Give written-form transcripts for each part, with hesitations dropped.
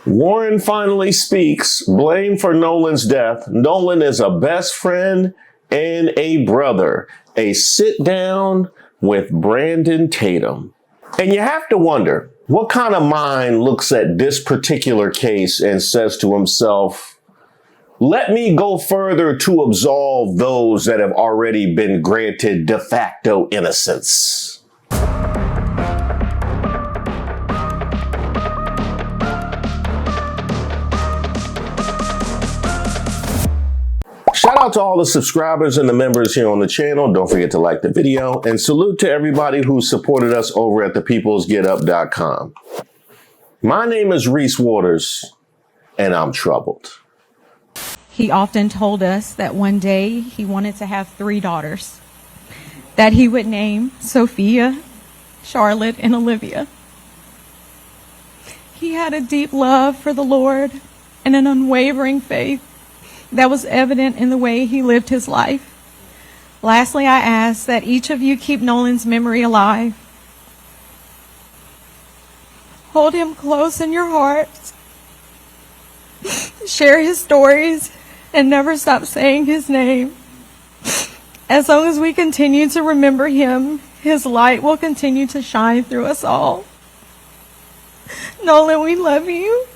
Warren finally speaks. Blame for Nolan's death. Nolan is a best friend and a brother. A sit down with Brandon Tatum. And you have to wonder, what kind of mind looks at this particular case and says to himself, let me go further to absolve those that have already been granted de facto innocence. Shout out to all the subscribers and the members here on the channel. Don't forget to like the video, and salute to everybody who supported us over at thepeoplesgetup.com. My name is Reese Waters, and I'm troubled. He often told us that one day he wanted to have 3 daughters that he would name Sophia, Charlotte, and Olivia. He had a deep love for the Lord and an unwavering faith that was evident in the way he lived his life. Lastly, I ask that each of you keep Nolan's memory alive. Hold him close in your hearts. Share his stories and never stop saying his name. As long as we continue to remember him, his light will continue to shine through us all. Nolan, we love you.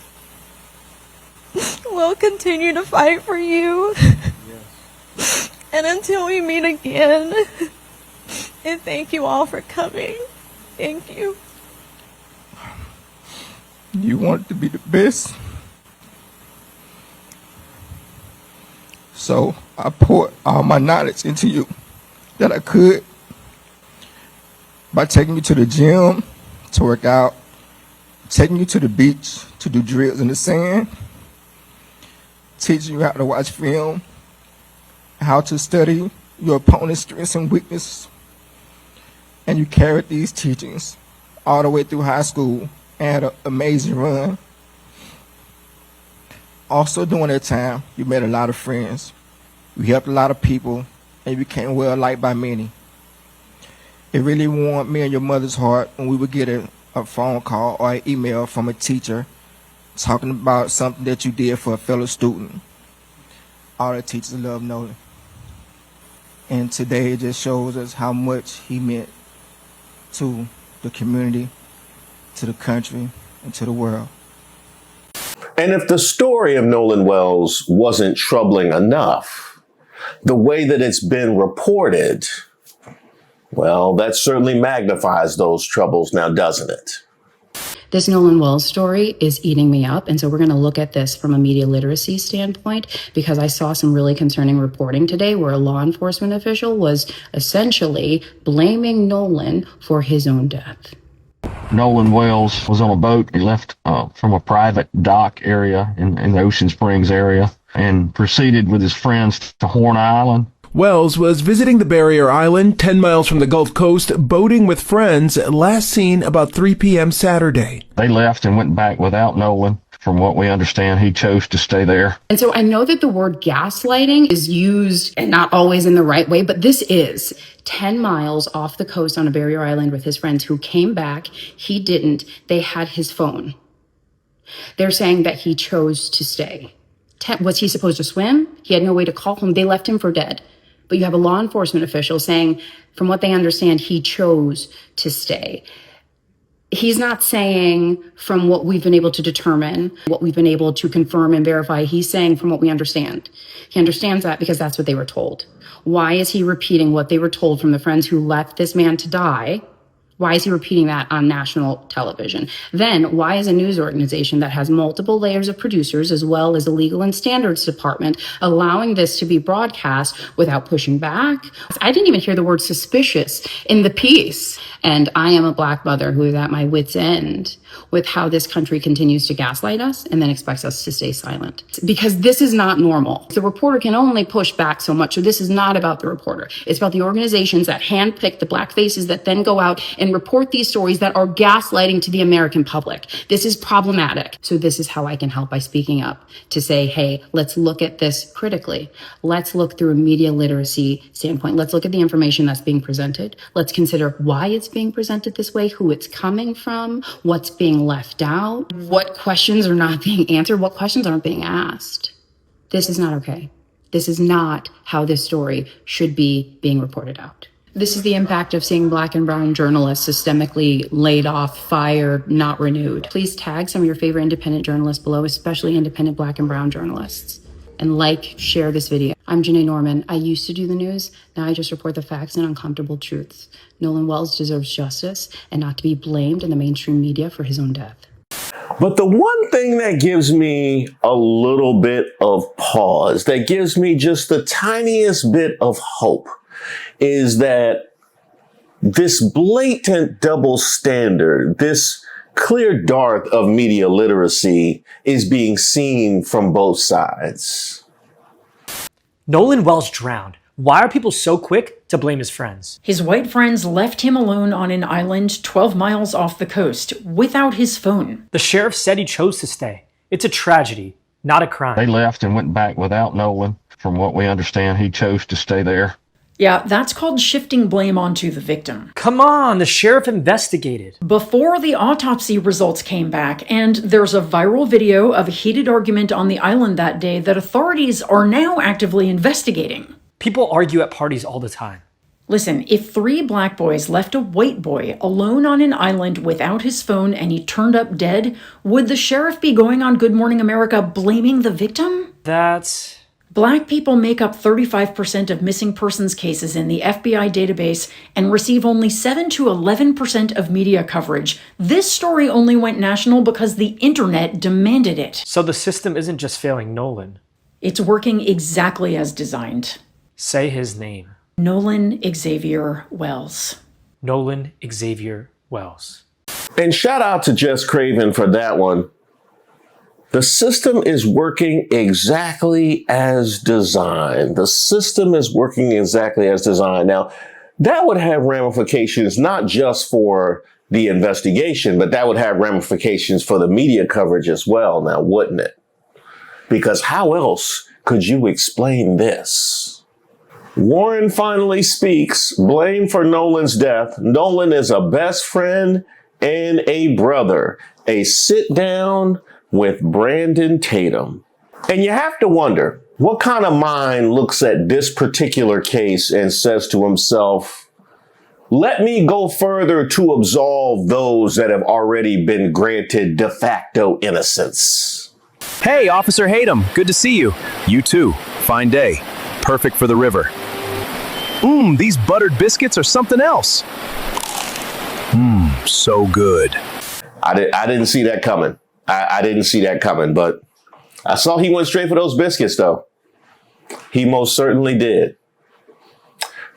We'll continue to fight for you. Yes. And until we meet again. And thank you all for coming. Thank you. You want it to be the best. So I poured all my knowledge into you that I could by taking you to the gym to work out, taking you to the beach to do drills in the sand, teaching you how to watch film, how to study your opponent's strengths and weaknesses. And you carried these teachings all the way through high school and had an amazing run. Also during that time, you made a lot of friends. You helped a lot of people and you became well liked by many. It really warmed me and your mother's heart when we would get a phone call or an email from a teacher talking about something that you did for a fellow student. All the teachers love Nolan. And today it just shows us how much he meant to the community, to the country, and to the world. And if the story of Nolan Wells wasn't troubling enough, the way that it's been reported, well, that certainly magnifies those troubles now, doesn't it? This Nolan Wells story is eating me up. And so we're going to look at this from a media literacy standpoint, because I saw some really concerning reporting today where a law enforcement official was essentially blaming Nolan for his own death. Nolan Wells was on a boat. He left from a private dock area in the Ocean Springs area and proceeded with his friends to Horn Island. Wells was visiting the barrier island 10 miles from the Gulf Coast, boating with friends, last seen about 3 p.m. Saturday. They left and went back without Nolan. From what we understand, he chose to stay there. And so I know that the word gaslighting is used and not always in the right way, but this is 10 miles off the coast on a barrier island with his friends who came back. He didn't. They had his phone. They're saying that he chose to stay. Was he supposed to swim? He had no way to call him. They left him for dead. But you have a law enforcement official saying, from what they understand, he chose to stay. He's not saying from what we've been able to determine, what we've been able to confirm and verify. He's saying from what we understand. He understands that because that's what they were told. Why is he repeating what they were told from the friends who left this man to die? Why is he repeating that on national television? Then why is a news organization that has multiple layers of producers as well as a legal and standards department allowing this to be broadcast without pushing back? I didn't even hear the word suspicious in the piece. And I am a Black mother who is at my wit's end with how this country continues to gaslight us and then expects us to stay silent. Because this is not normal. The reporter can only push back so much. So this is not about the reporter. It's about the organizations that handpick the Black faces that then go out and report these stories that are gaslighting to the American public. This is problematic. So this is how I can help by speaking up to say, hey, let's look at this critically. Let's look through a media literacy standpoint. Let's look at the information that's being presented. Let's consider why it's being presented this way, who it's coming from, what's being left out, what questions are not being answered, what questions aren't being asked. This is not okay. This is not how this story should be being reported out. This is the impact of seeing Black and brown journalists systemically laid off, fired, not renewed. Please tag some of your favorite independent journalists below, especially independent Black and brown journalists. And share this video. I'm Janae Norman. I used to do the news. Now I just report the facts and uncomfortable truths. Nolan Wells deserves justice and not to be blamed in the mainstream media for his own death. But the one thing that gives me a little bit of pause, that gives me just the tiniest bit of hope, is that this blatant double standard, this clear dearth of media literacy is being seen from both sides. Nolan Wells drowned. Why are people so quick to blame his friends? His white friends left him alone on an island 12 miles off the coast without his phone. The sheriff said he chose to stay. It's a tragedy, not a crime. They left and went back without Nolan. From what we understand, he chose to stay there. Yeah, that's called shifting blame onto the victim. Come on, the sheriff investigated. Before the autopsy results came back, and there's a viral video of a heated argument on the island that day that authorities are now actively investigating. People argue at parties all the time. Listen, if 3 Black boys left a white boy alone on an island without his phone and he turned up dead, would the sheriff be going on Good Morning America blaming the victim? That's... Black people make up 35% of missing persons cases in the FBI database and receive only 7 to 11% of media coverage. This story only went national because the internet demanded it. So the system isn't just failing Nolan. It's working exactly as designed. Say his name. Nolan Xavier Wells. Nolan Xavier Wells. And shout out to Jess Craven for that one. The system is working exactly as designed. The system is working exactly as designed. Now, that would have ramifications not just for the investigation, but that would have ramifications for the media coverage as well, now, wouldn't it? Because how else could you explain this? Warren finally speaks. Blame for Nolan's death. Nolan is a best friend and a brother. A sit down with Brandon Tatum. And you have to wonder, what kind of mind looks at this particular case and says to himself, let me go further to absolve those that have already been granted de facto innocence. Hey, Officer Tatum, good to see you. You too. Fine day. Perfect for the river. These buttered biscuits are something else. So good. I didn't see that coming. I didn't see that coming, but I saw he went straight for those biscuits, though. He most certainly did.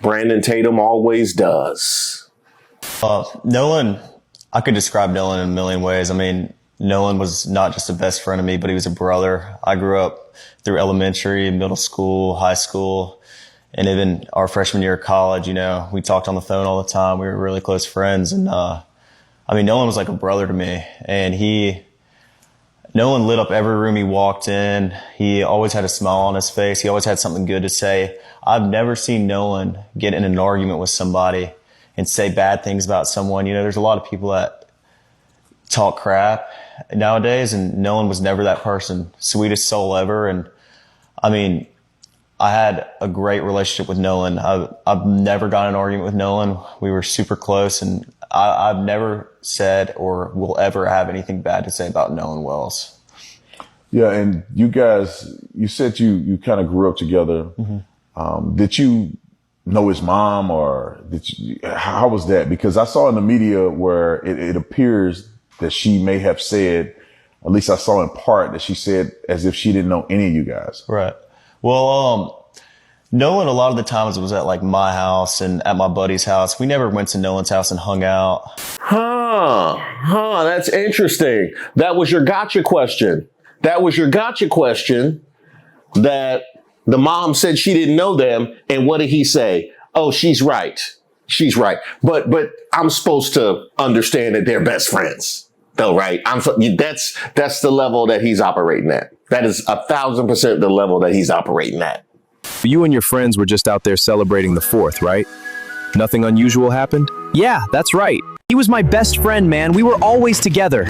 Brandon Tatum always does. Nolan, I could describe Nolan in a million ways. I mean, Nolan was not just a best friend of me, but he was a brother. I grew up through elementary, middle school, high school, and even our freshman year of college. You know, we talked on the phone all the time. We were really close friends. And, Nolan was like a brother to me. And Nolan lit up every room he walked in. He always had a smile on his face. He always had something good to say. I've never seen Nolan get in an argument with somebody and say bad things about someone. You know, there's a lot of people that talk crap nowadays, and Nolan was never that person. Sweetest soul ever. And I had a great relationship with Nolan. I've never got in an argument with Nolan. We were super close, and I've never said or will ever have anything bad to say about Nolan Wells. Yeah, and you guys, you said you kind of grew up together. Mm-hmm. Did you know his mom, or how was that? Because I saw in the media where it appears that she may have said, at least I saw in part, that she said as if she didn't know any of you guys. Right. Well, Nolan, a lot of the times it was at like my house and at my buddy's house. We never went to Nolan's house and hung out. That's interesting. That was your gotcha question. That the mom said she didn't know them. And what did he say? Oh, she's right. But I'm supposed to understand that they're best friends, though, right? That's the level that he's operating at. That is 1,000% the level that he's operating at. You and your friends were just out there celebrating the 4th, right? Nothing unusual happened? Yeah, that's right. He was my best friend, man. We were always together.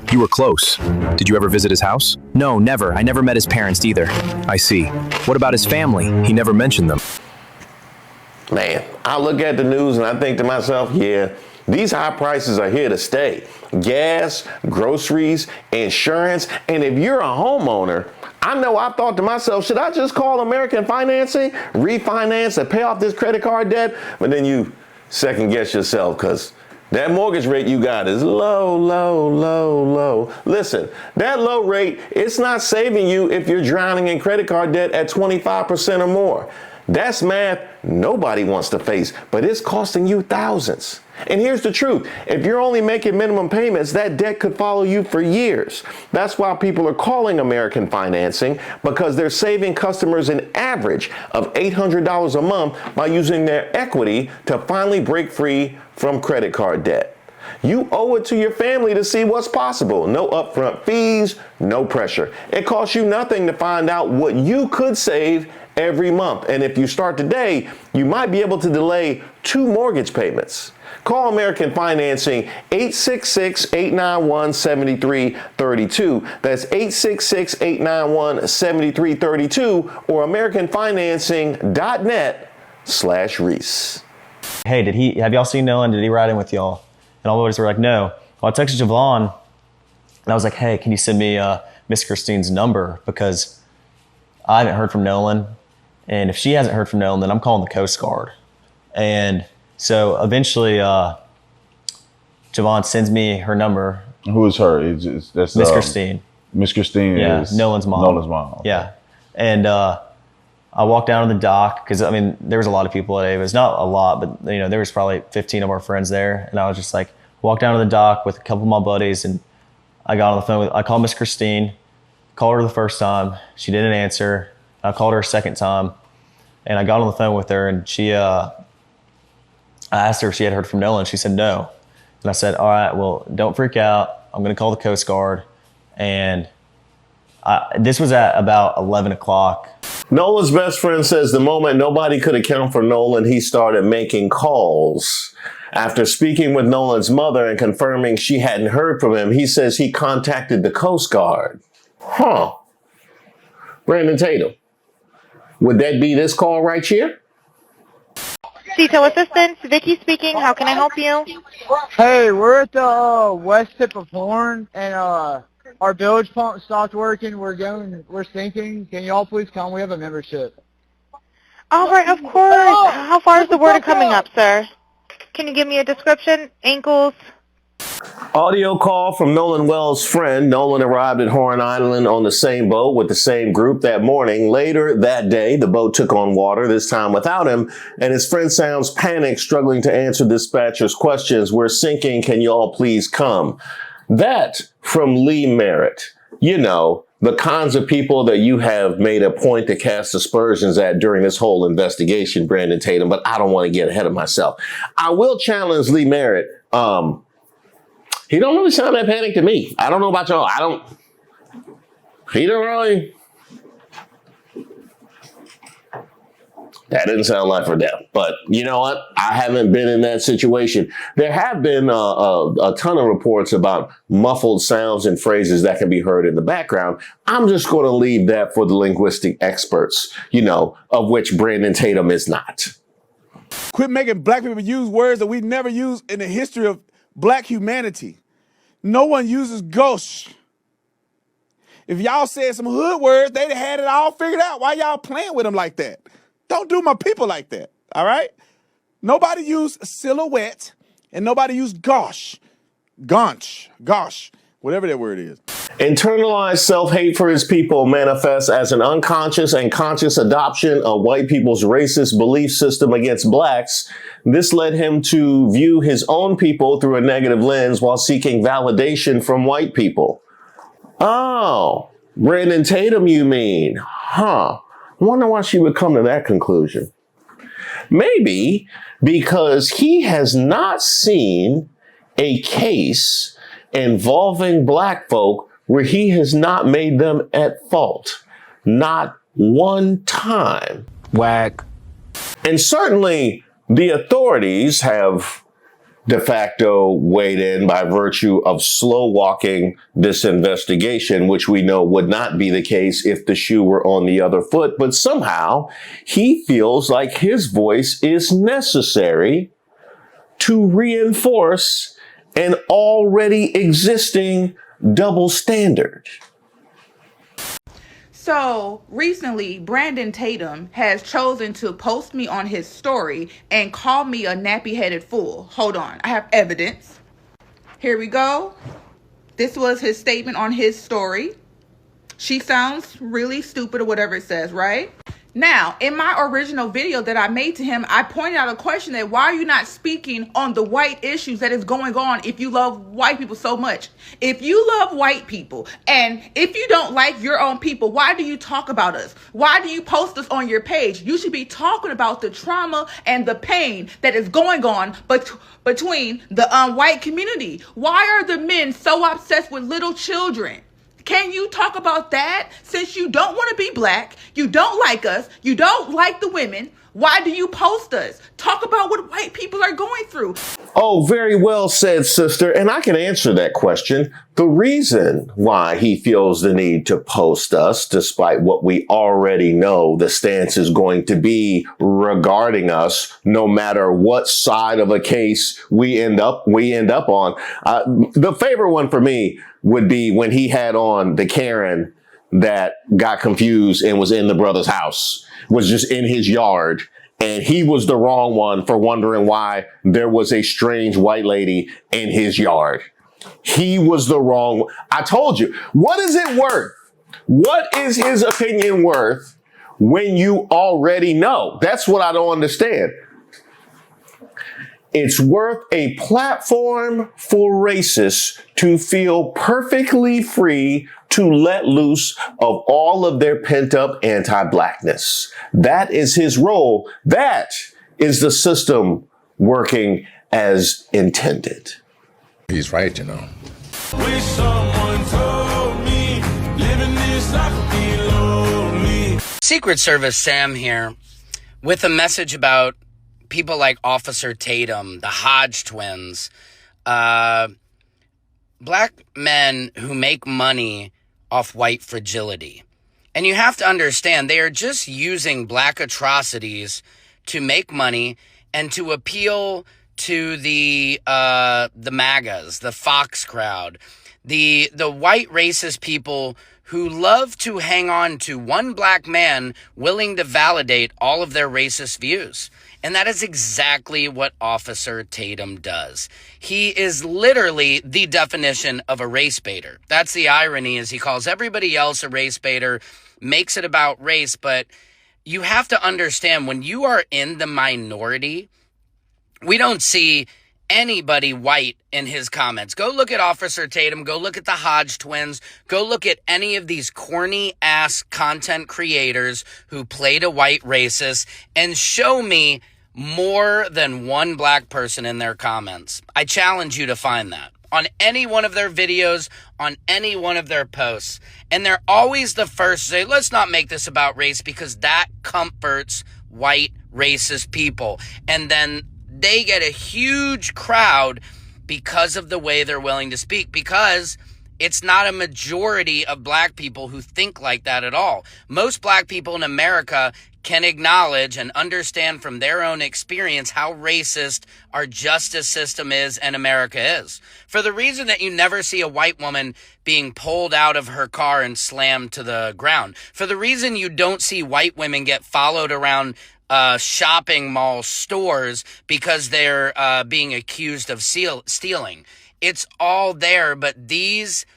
You were close. Did you ever visit his house? No, never. I never met his parents either. I see. What about his family? He never mentioned them. Man, I look at the news and I think to myself, yeah, these high prices are here to stay. Gas, groceries, insurance, and if you're a homeowner, I know I thought to myself, should I just call American Financing, refinance, and pay off this credit card debt? But then you second guess yourself because that mortgage rate you got is low, low, low, low. Listen, that low rate, it's not saving you if you're drowning in credit card debt at 25% or more. That's math nobody wants to face, but it's costing you thousands. And here's the truth. If you're only making minimum payments, that debt could follow you for years. That's why people are calling American Financing, because they're saving customers an average of $800 a month by using their equity to finally break free from credit card debt. You owe it to your family to see what's possible. No upfront fees, no pressure. It costs you nothing to find out what you could save every month. And if you start today, you might be able to delay 2 mortgage payments. Call American Financing 866-891-7332. That's 866-891-7332 or AmericanFinancing.net/Reese. Hey, have y'all seen Nolan? Did he ride in with y'all? And all the boys were like, no. Well, I texted Javon and I was like, hey, can you send me Miss Christine's number? Because I haven't heard from Nolan. And if she hasn't heard from Nolan, then I'm calling the Coast Guard. And so eventually, Javon sends me her number. Who is her? That's Miss Christine. Miss Christine is Nolan's mom. Nolan's mom. Okay. Yeah. And I walked down to the dock because, I mean, there was a lot of people at Ava's. Not a lot, but, you know, there was probably 15 of our friends there. And I was just like, walked down to the dock with a couple of my buddies. And I got on the phone I called Miss Christine, called her the first time. She didn't answer. I called her a second time. And I got on the phone with her, and I asked her if she had heard from Nolan. She said no. And I said, all right, well, don't freak out. I'm going to call the Coast Guard. And this was at about 11 o'clock. Nolan's best friend says the moment nobody could account for Nolan, he started making calls. After speaking with Nolan's mother and confirming she hadn't heard from him, he says he contacted the Coast Guard. Huh. Brandon Tatum. Would that be this call right here? Detail Assistance, Vicky speaking. How can I help you? Hey, we're at the west tip of Horn, and our bilge pump stopped working. We're sinking. Can y'all please come? We have a membership. All right, of course. How far is the water coming up, sir? Can you give me a description? Ankles? Audio call from Nolan Wells' friend. Nolan arrived at Horn Island on the same boat with the same group that morning. Later that day, the boat took on water, this time without him, and his friend sounds panicked, struggling to answer dispatcher's questions. We're sinking. Can you all please come? That from Lee Merritt. You know, the kinds of people that you have made a point to cast aspersions at during this whole investigation, Brandon Tatum, but I don't want to get ahead of myself. I will challenge Lee Merritt. He don't really sound that panicked to me. I don't know about y'all. He don't really. That didn't sound like for them. But you know what? I haven't been in that situation. There have been a ton of reports about muffled sounds and phrases that can be heard in the background. I'm just going to leave that for the linguistic experts, you know, of which Brandon Tatum is not. Quit making black people use words that we never used in the history of black humanity. No one uses ghost. If y'all said some hood words, they'd have had it all figured out. Why y'all playing with them like that? Don't do my people like that, all right? Nobody used silhouette, and nobody used gosh, whatever that word is. Internalized self-hate for his people manifests as an unconscious and conscious adoption of white people's racist belief system against blacks. This led him to view his own people through a negative lens while seeking validation from white people. Oh, Brandon Tatum, you mean? Huh. I wonder why she would come to that conclusion. Maybe because he has not seen a case involving black folk where he has not made them at fault. Not one time. Whack. And certainly the authorities have de facto weighed in by virtue of slow walking this investigation, which we know would not be the case if the shoe were on the other foot. But somehow he feels like his voice is necessary to reinforce an already existing double standard. So recently, Brandon Tatum has chosen to post me on his story and call me a nappy-headed fool. Hold on, I have evidence. Here we go. This was his statement on his story. She sounds really stupid or whatever it says, right? Now, in my original video that I made to him, I pointed out a question that why are you not speaking on the white issues that is going on if you love white people so much? If you love white people and if you don't like your own people, why do you talk about us? Why do you post us on your page? You should be talking about the trauma and the pain that is going on between the white community. Why are the men so obsessed with little children? Can you talk about that? Since you don't want to be black, you don't like us, you don't like the women, why do you post us? Talk about what white people are going through. Oh, very well said, sister. And I can answer that question. The reason why he feels the need to post us, despite what we already know the stance is going to be regarding us, no matter what side of a case we end up on. The favorite one for me would be when he had on the Karen that got confused and was in the brother's house, was just in his yard. And he was the wrong one for wondering why there was a strange white lady in his yard. He was the wrong. I told you, what is it worth? What is his opinion worth when you already know? That's what I don't understand. It's worth a platform for racists to feel perfectly free to let loose of all of their pent-up anti-blackness. That is his role. That is the system working as intended. He's right, you know. Wish someone told me living this life would be lonely. Secret Service Sam here with a message about people like Officer Tatum, the Hodge twins, black men who make money off white fragility. And you have to understand, they are just using black atrocities to make money and to appeal to the MAGAs, the Fox crowd, the white racist people who love to hang on to one black man willing to validate all of their racist views. And that is exactly what Officer Tatum does. He is literally the definition of a race baiter. That's the irony, is he calls everybody else a race baiter, makes it about race, but you have to understand, when you are in the minority, we don't see anybody white in his comments. Go look at Officer Tatum, go look at the Hodge twins, go look at any of these corny ass content creators who played a white racist and show me more than one black person in their comments. I challenge you to find that on any one of their videos, on any one of their posts. And they're always the first to say, let's not make this about race because that comforts white racist people. And then they get a huge crowd because of the way they're willing to speak, because it's not a majority of black people who think like that at all. Most black people in America can acknowledge and understand from their own experience how racist our justice system is and America is. For the reason that you never see a white woman being pulled out of her car and slammed to the ground. For the reason you don't see white women get followed around shopping mall stores because they're being accused of stealing. It's all there, but these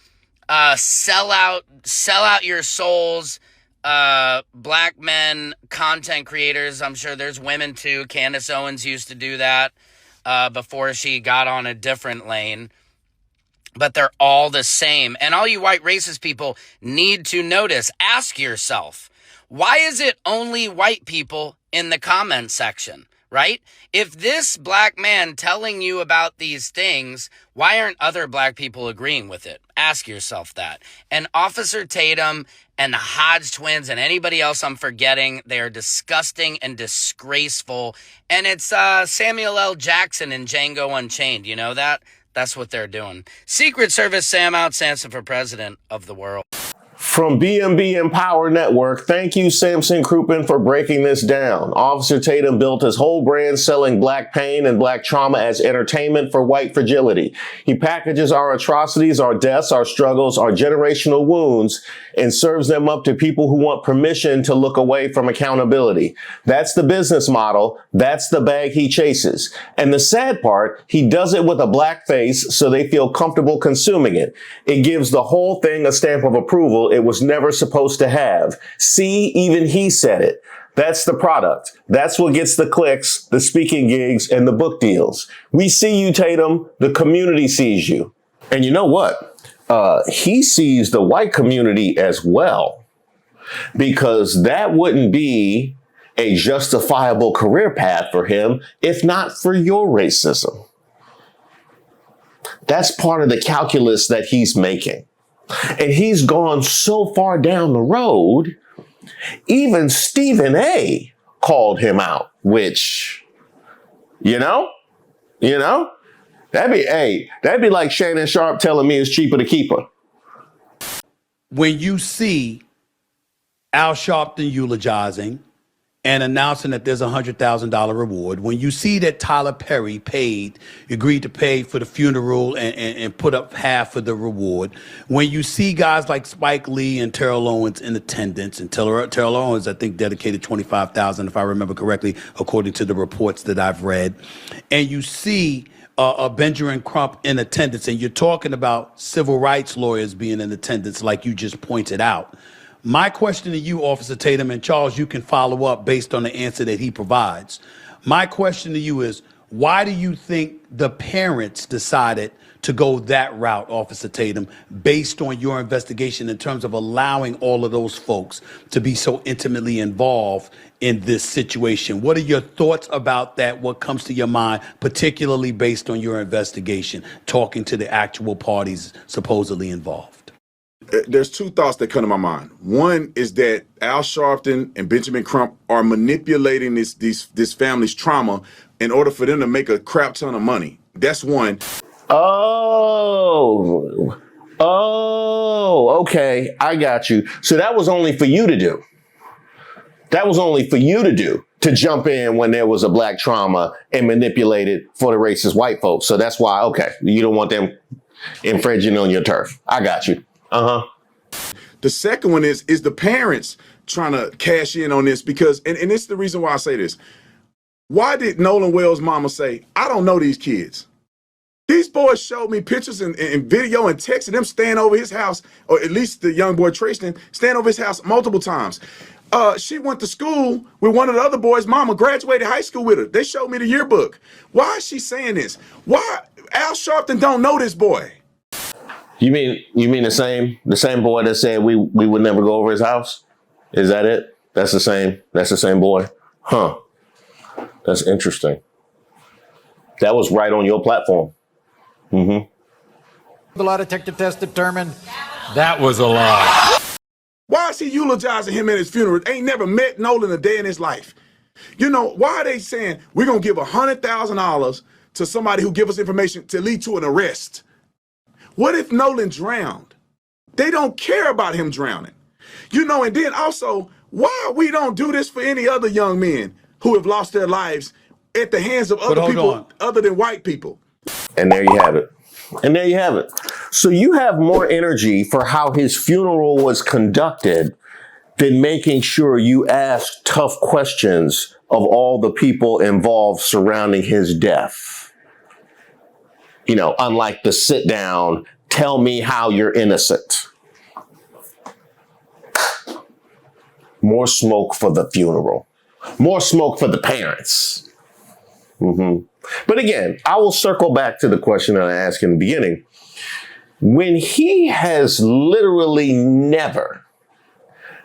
sell out your souls, black men, content creators. I'm sure there's women too. Candace Owens used to do that before she got on a different lane. But they're all the same. And all you white racist people need to notice, ask yourself, why is it only white people in the comment section, right? If this black man telling you about these things, why aren't other black people agreeing with it? Ask yourself that. And Officer Tatum and the Hodge twins and anybody else I'm forgetting. They are disgusting and disgraceful. And it's Samuel L. Jackson in Django Unchained. You know that? That's what they're doing. Secret Service Sam out, Samson for president of the world. From BMB Empower Network, thank you, Samson Crouppen, for breaking this down. Officer Tatum built his whole brand selling black pain and black trauma as entertainment for white fragility. He packages our atrocities, our deaths, our struggles, our generational wounds, and serves them up to people who want permission to look away from accountability. That's the business model. That's the bag he chases. And the sad part, he does it with a black face so they feel comfortable consuming it. It gives the whole thing a stamp of approval it was never supposed to have. See, even he said it. That's the product. That's what gets the clicks, the speaking gigs, and the book deals. We see you, Tatum. The community sees you. And you know what? He sees the white community as well, because that wouldn't be a justifiable career path for him if not for your racism. That's part of the calculus that he's making. And he's gone so far down the road, even Stephen A. called him out, which, you know, that'd be like Shannon Sharp telling me it's cheaper to keep her. When you see Al Sharpton eulogizing and announcing that there's a $100,000 reward, when you see that Tyler Perry agreed to pay for the funeral and put up half of the reward, when you see guys like Spike Lee and Terrell Owens in attendance, and Terrell Owens, I think, dedicated $25,000, if I remember correctly, according to the reports that I've read, and you see Benjamin Crump in attendance, and you're talking about civil rights lawyers being in attendance like you just pointed out. My question to you, Officer Tatum, and Charles, you can follow up based on the answer that he provides. My question to you is, why do you think the parents decided to go that route, Officer Tatum, based on your investigation in terms of allowing all of those folks to be so intimately involved in this situation? What are your thoughts about that? What comes to your mind, particularly based on your investigation, talking to the actual parties supposedly involved? There's two thoughts that come to my mind. One is that Al Sharpton and Benjamin Crump are manipulating this family's trauma in order for them to make a crap ton of money. That's one. Oh, okay. I got you. So that was only for you to do. To jump in when there was a black trauma and manipulate it for the racist white folks. So that's why, okay, you don't want them infringing on your turf. I got you. The second one is the parents trying to cash in on this, because, and this is the reason why I say this. Why did Nolan Wells' mama say, I don't know these kids? These boys showed me pictures and video and texted them staying over his house, or at least the young boy Tristan, staying over his house multiple times. She went to school with one of the other boys' mama, graduated high school with her. They showed me the yearbook. Why is she saying this? Why Al Sharpton don't know this boy? You mean the same boy that said we would never go over his house? Is that it? That's the same boy? Huh. That's interesting. That was right on your platform. Mm-hmm. The lie detector test determined that was a lie. Why is he eulogizing him at his funeral? Ain't never met Nolan a day in his life. You know, why are they saying we're going to give $100,000 to somebody who give us information to lead to an arrest? What if Nolan drowned? They don't care about him drowning. You know, and then also, why we don't do this for any other young men who have lost their lives at the hands of other people other than white people? And there you have it. So you have more energy for how his funeral was conducted than making sure you ask tough questions of all the people involved surrounding his death. You know, unlike the sit down, tell me how you're innocent. More smoke for the funeral. More smoke for the parents. Mm-hmm. But again, I will circle back to the question that I asked in the beginning. When he has literally never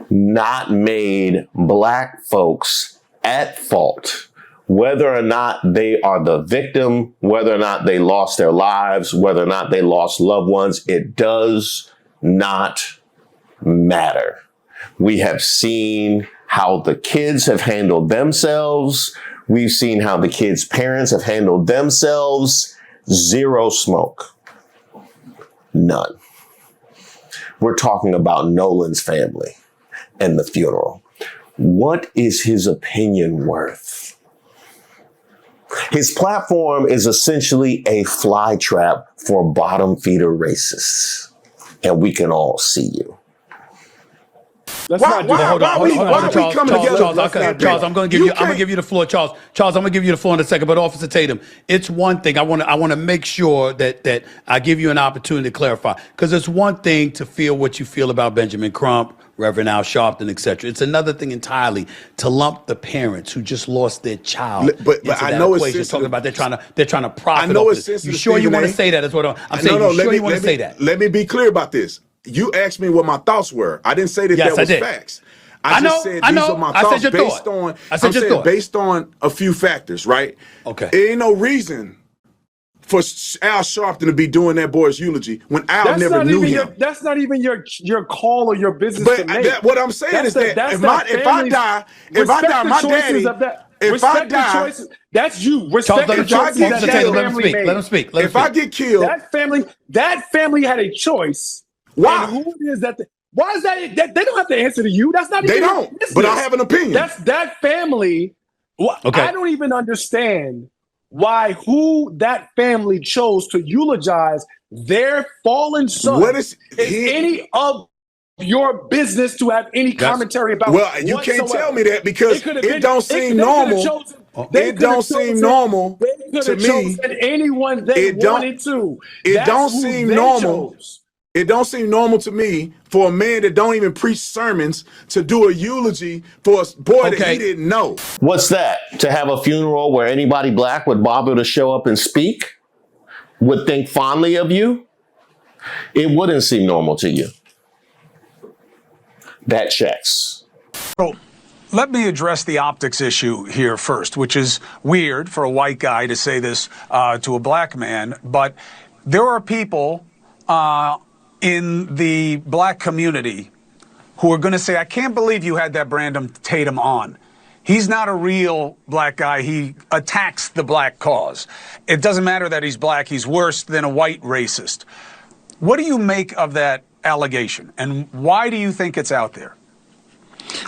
not made black folks at fault, whether or not they are the victim, whether or not they lost their lives, whether or not they lost loved ones, it does not matter. We have seen how the kids have handled themselves. We've seen how the kids' parents have handled themselves. Zero smoke. None. We're talking about Nolan's family and the funeral. What is his opinion worth? His platform is essentially a flytrap for bottom feeder racists. And we can all see you. Hold on, Charles, I'm going to give you the floor, Charles. Charles, I'm going to give you the floor in a second. But Officer Tatum, it's one thing I want to make sure that I give you an opportunity to clarify, because it's one thing to feel what you feel about Benjamin Crump, Reverend Al Sharpton, etc. It's another thing entirely to lump the parents who just lost their child. But I know it's sensitive. Talking about they're trying to profit. I know off it's sensitive. You sure you want to say that? That's what I'm saying. You sure you want to say that? Let me be clear about this. You asked me what my thoughts were. I didn't say that that was facts. I just said these are my thoughts based on a few factors, right? Okay. There ain't no reason for Al Sharpton to be doing that boy's eulogy when Al never knew him. That's not even your call or your business to make. What I'm saying is that if I die, my daddy, if I die, that's you. Respect the choices that family made. Let him speak. If I get killed, that family had a choice. Why? And who it is that? Why is that? They don't have to answer to you. That's not. They even don't. But I have an opinion. That's that family. Okay. I don't even understand who that family chose to eulogize their fallen son. What is any of your business to have any commentary about? Well, you can't tell me that because it don't seem normal. It don't seem normal to me. Anyone they wanted to. It don't seem normal. It don't seem normal to me for a man that don't even preach sermons to do a eulogy for a boy that he didn't know. What's that? To have a funeral where anybody black would bother to show up and speak? Would think fondly of you? It wouldn't seem normal to you. That checks. So let me address the optics issue here first, which is weird for a white guy to say this to a black man, but there are people in the black community who are going to say, I can't believe you had that Brandon Tatum on. He's not a real black guy. He attacks the black cause. It doesn't matter that he's black. He's worse than a white racist. What do you make of that allegation? And why do you think it's out there?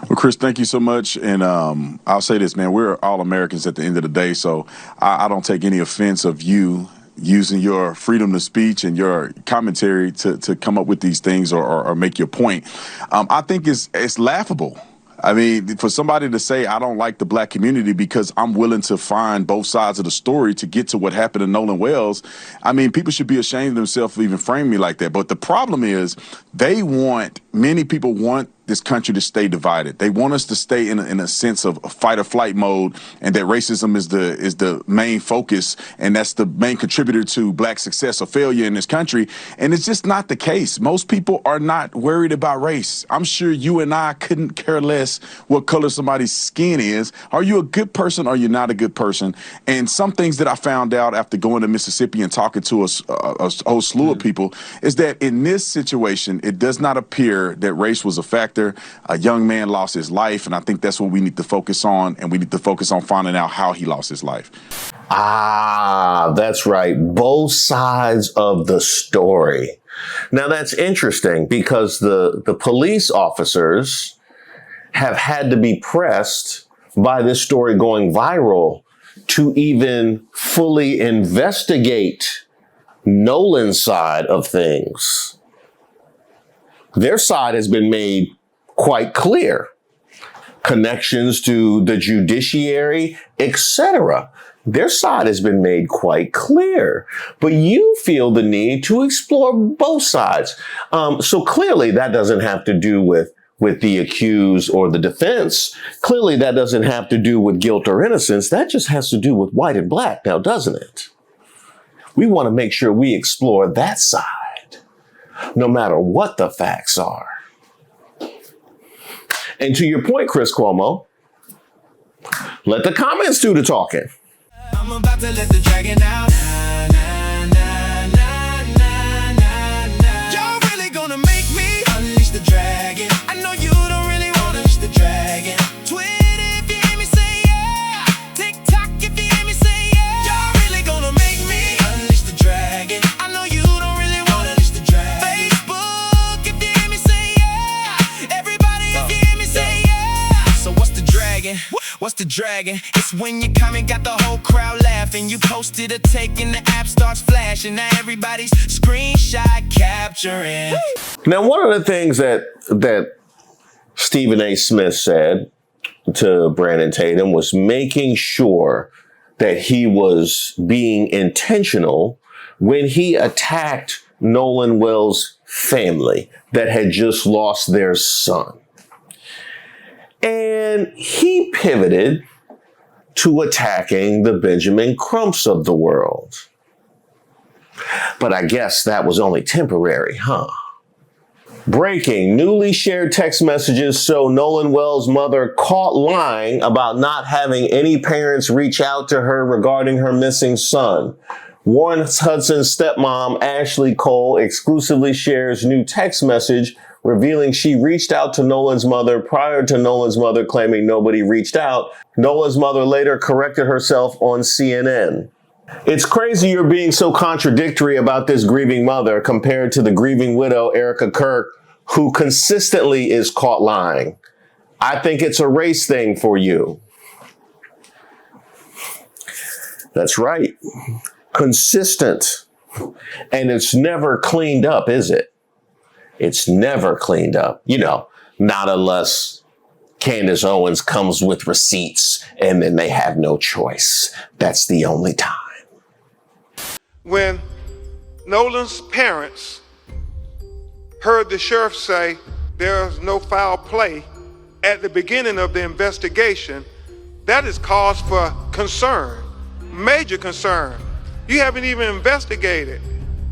Well, Chris, thank you so much. And I'll say this, man, we're all Americans at the end of the day. So I don't take any offense of you using your freedom of speech and your commentary to come up with these things or make your point. I think it's laughable. I mean, for somebody to say, I don't like the black community because I'm willing to find both sides of the story to get to what happened to Nolan Wells, I mean, people should be ashamed of themselves for even framing me like that. But the problem is many people want this country to stay divided. They want us to stay in a sense of fight or flight mode, and that racism is the main focus, and that's the main contributor to black success or failure in this country. And it's just not the case. Most people are not worried about race. I'm sure you and I couldn't care less what color somebody's skin is. Are you a good person or you're not a good person? And some things that I found out after going to Mississippi and talking to a whole slew of people is that in this situation, it does not appear that race was a factor. A young man lost his life, and I think that's what we need to focus on, and we need to focus on finding out how he lost his life. Ah, that's right. Both sides of the story. Now, that's interesting because the police officers have had to be pressed by this story going viral to even fully investigate Nolan's side of things. Their side has been made quite clear. Connections to the judiciary, etc. Their side has been made quite clear. But you feel the need to explore both sides. So clearly that doesn't have to do with the accused or the defense. Clearly that doesn't have to do with guilt or innocence. That just has to do with white and black now, doesn't it? We want to make sure we explore that side, no matter what the facts are. And to your point, Chris Cuomo, let the comments do the talking. I'm about to let the dragon out. Y'all really gonna make me unleash the dragon. I know you don't bragging. What's the dragon? It's when you come and got the whole crowd laughing. You posted a take and the app starts flashing. Now everybody's screenshot capturing. Now, one of the things that Stephen A. Smith said to Brandon Tatum was making sure that he was being intentional when he attacked Nolan Wells' family that had just lost their son. And he pivoted to attacking the Benjamin Crumps of the world. But I guess that was only temporary, huh? Breaking, newly shared text messages show Nolan Wells' mother caught lying about not having any parents reach out to her regarding her missing son. Warren Hudson's stepmom, Ashley Cole, exclusively shares new text message revealing she reached out to Nolan's mother prior to Nolan's mother claiming nobody reached out. Nolan's mother later corrected herself on CNN. It's crazy you're being so contradictory about this grieving mother compared to the grieving widow, Erica Kirk, who consistently is caught lying. I think it's a race thing for you. That's right. Consistent. And it's never cleaned up, is it? It's never cleaned up. You know, not unless Candace Owens comes with receipts and then they have no choice. That's the only time. When Nolan's parents heard the sheriff say there's no foul play at the beginning of the investigation, that is cause for concern, major concern. You haven't even investigated,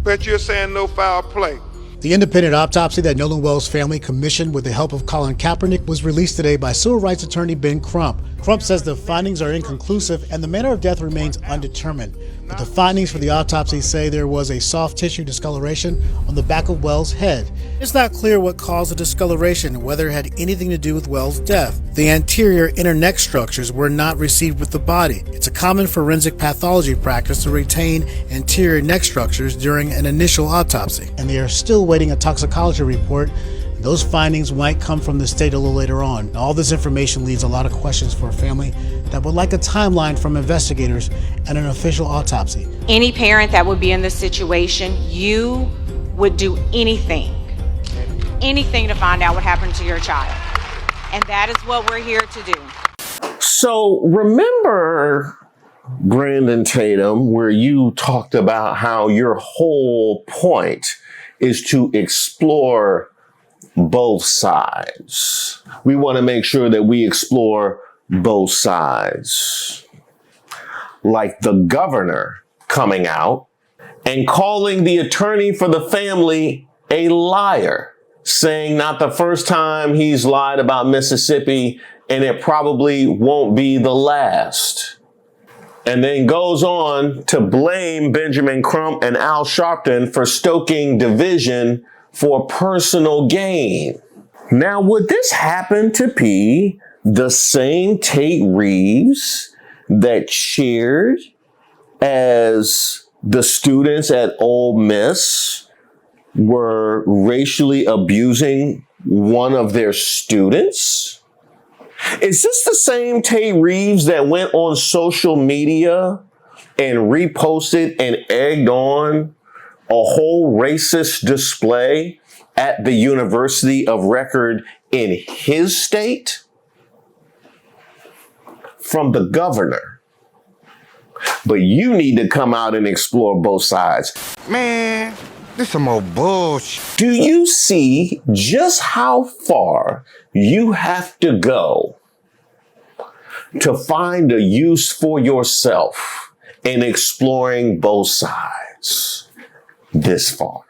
but you're saying no foul play. The independent autopsy that Nolan Wells' family commissioned with the help of Colin Kaepernick was released today by civil rights attorney Ben Crump. Crump says the findings are inconclusive and the manner of death remains undetermined. But the findings for the autopsy say there was a soft tissue discoloration on the back of Wells' head. It's not clear what caused the discoloration and whether it had anything to do with Wells' death. The anterior inner neck structures were not received with the body. It's a common forensic pathology practice to retain anterior neck structures during an initial autopsy. And they are still waiting a toxicology report. Those findings might come from the state a little later on. All this information leaves a lot of questions for a family that would like a timeline from investigators and an official autopsy. Any parent that would be in this situation, you would do anything to find out what happened to your child. And that is what we're here to do. So remember, Brandon Tatum, where you talked about how your whole point is to explore both sides. We want to make sure that we explore both sides. Like the governor coming out and calling the attorney for the family a liar, saying not the first time he's lied about Mississippi and it probably won't be the last. And then goes on to blame Benjamin Crump and Al Sharpton for stoking division for personal gain. Now, would this happen to be the same Tate Reeves that cheered as the students at Ole Miss were racially abusing one of their students? Is this the same Tate Reeves that went on social media and reposted and egged on a whole racist display at the university of record in his state from the governor? But you need to come out and explore both sides. Man, this some more bullshit. Do you see just how far you have to go to find a use for yourself in exploring both sides? This far.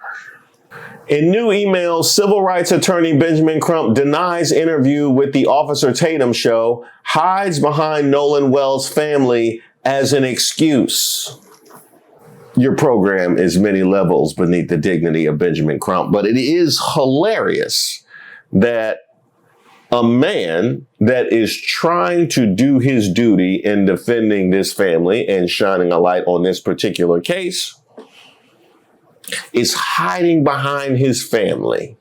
In new emails, civil rights attorney Benjamin Crump denies interview with the Officer Tatum show, hides behind Nolan Wells' family as an excuse. Your program is many levels beneath the dignity of Benjamin Crump, but it is hilarious that a man that is trying to do his duty in defending this family and shining a light on this particular case is hiding behind his family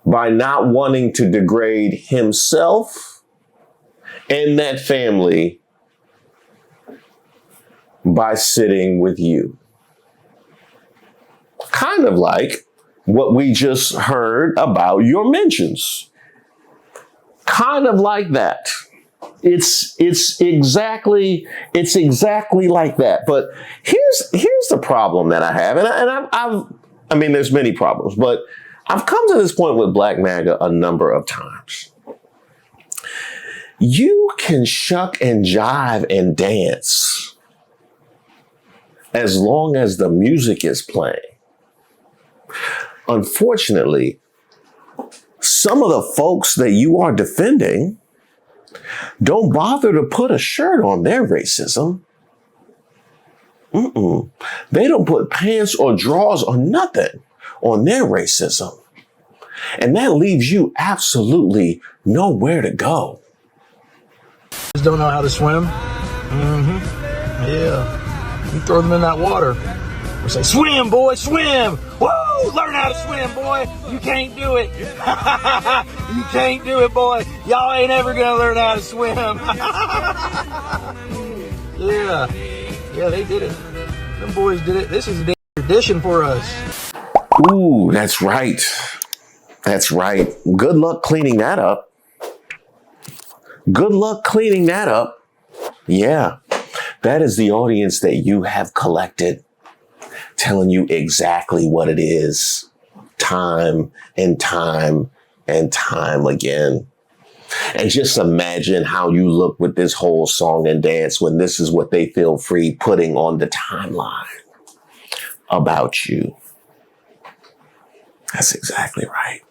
by not wanting to degrade himself and that family by sitting with you. Kind of like what we just heard about your mentions. Kind of like that. It's exactly like that. But here's the problem that I have, I mean, there's many problems, but I've come to this point with Black MAGA a number of times. You can shuck and jive and dance as long as the music is playing. Unfortunately, some of the folks that you are defending don't bother to put a shirt on their racism. They don't put pants or drawers or nothing on their racism. And that leaves you absolutely nowhere to go. Just don't know how to swim. Yeah. You throw them in that water. We say, swim, boy, swim. Woo! Learn how to swim, boy. You can't do it. You can't do it, boy. Y'all ain't ever gonna learn how to swim. Yeah. Yeah, they did it. Them boys did it. This is a tradition for us. Ooh, that's right. That's right. Good luck cleaning that up. Good luck cleaning that up. Yeah, that is the audience that you have collected, telling you exactly what it is, time and time and time again. And just imagine how you look with this whole song and dance when this is what they feel free putting on the timeline about you. That's exactly right.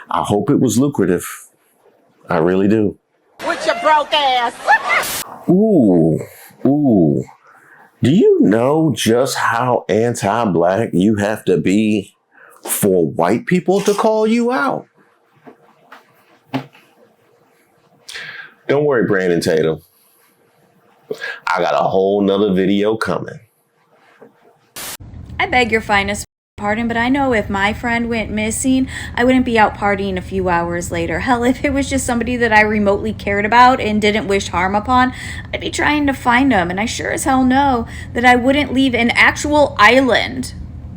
I hope it was lucrative. I really do. With your broke ass. Ooh. Do you know just how anti-black you have to be for white people to call you out? Don't worry, Brandon Tatum. I got a whole nother video coming. I beg your finest pardon, but I know if my friend went missing, I wouldn't be out partying a few hours later. Hell, if it was just somebody that I remotely cared about and didn't wish harm upon, I'd be trying to find them. And I sure as hell know that I wouldn't leave an actual island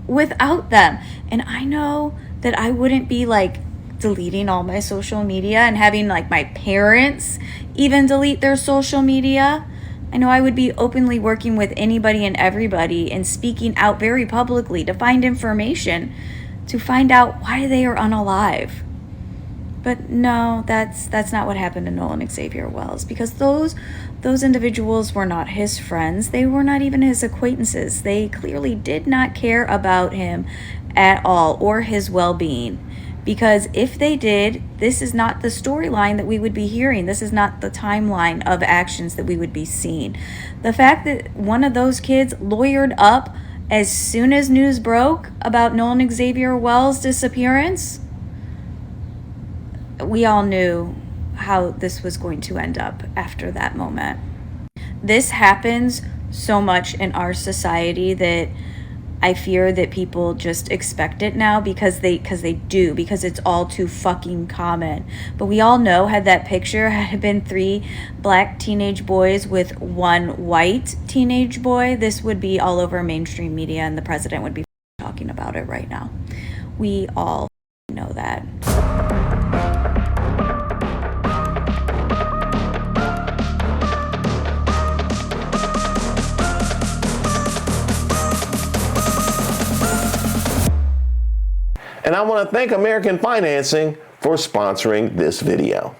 without them. And I know that I wouldn't be like deleting all my social media and having like my parents even delete their social media. I know I would be openly working with anybody and everybody and speaking out very publicly to find information, to find out why they are unalive. But no, that's not what happened to Nolan Xavier Wells, because those individuals were not his friends. They were not even his acquaintances. They clearly did not care about him at all or his well-being. Because if they did, this is not the storyline that we would be hearing. This is not the timeline of actions that we would be seeing. The fact that one of those kids lawyered up as soon as news broke about Nolan Xavier Wells' disappearance, we all knew how this was going to end up after that moment. This happens so much in our society that I fear that people just expect it now because they do, because it's all too fucking common. But we all know, had that picture had been 3 black teenage boys with 1 white teenage boy, this would be all over mainstream media and the president would be talking about it right now. We all know that. And I want to thank American Financing for sponsoring this video.